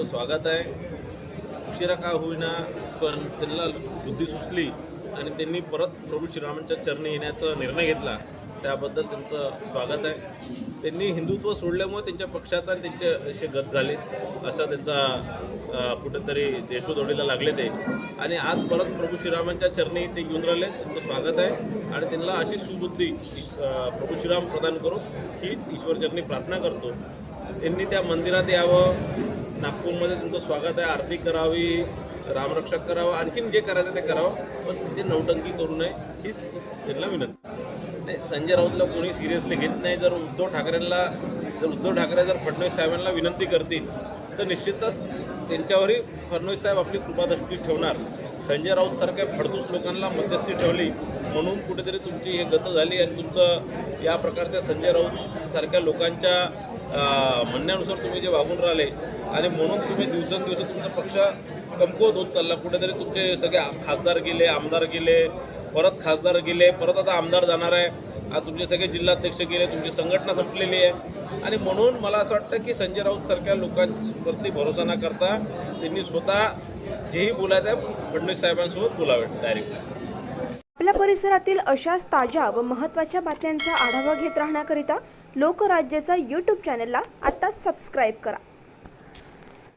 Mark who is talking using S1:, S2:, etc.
S1: त्यांचं स्वागत आहे। उशिरा का होईना पण त्यांना बुद्धी सुचली आणि त्यांनी परत प्रभू श्रीरामांच्या चरणी येण्याचा निर्णय घेतला, त्याबद्दल त्यांचं स्वागत आहे। त्यांनी हिंदुत्व सोडल्यामुळे त्यांच्या पक्षाचा आणि त्यांचे असे गत झाले, असा त्यांचा कुठेतरी देशोधडीला लागले ते, आणि आज परत प्रभू श्रीरामांच्या चरणी ते घेऊन राहिले। त्यांचं स्वागत आहे आणि त्यांना अशी सुबुद्धी प्रभू श्रीराम प्रदान करो हीच ईश्वरचरणी प्रार्थना करतो। त्यांनी त्या मंदिरात यावं, नागपूरमध्ये त्यांचं स्वागत आहे, आरती करावी, रामरक्षक करावं, आणखीन जे करायचं ते करावं, पण ते नौटंकी करू नये हीच त्यांना विनंती। ते संजय राऊतला कोणी सिरियसली घेत नाही। जर उद्धव ठाकरे जर फडणवीस साहेबांना विनंती करतील तर निश्चितच त्यांच्यावरही फडणवीस साहेब आपली कृपादृष्टी ठेवणार। संजय राऊत सारख्या फडतूस लोकांना मध्यस्थी ठेवली म्हणून कुठेतरी तुमची हे गत झाली आणि तुमचं या प्रकारच्या संजय राऊत सारख्या लोकांच्या म्हणण्यानुसार तुम्ही जे वागून राहिले आणि म्हणून तुम्ही दिवसेंदिवस तुमचा पक्ष कमकुवत होत चालला। कुठेतरी तुमचे सगळे खासदार गेले, आमदार गेले, परत खासदार गेले, परत आता आमदार जाणार आहे, आज तुमचे सगळे जिल्हाध्यक्ष गेले, तुमची संघटना संपलेली आहे। आणि म्हणून मला असं वाटतं की संजय राऊत सारख्या लोकांवरती भरोसा न करता त्यांनी स्वतः जेही बोलायचं आहे फडणवीस साहेबांसोबत बोलावे डायरेक्ट।
S2: आपल्या परिसरातील अशाच ताज्या व महत्त्वाच्या बातम्यांचा आढावा घेत राहण्याकरिता लोकराज्याचा YouTube चॅनलला आत्ताच सबस्क्राईब करा।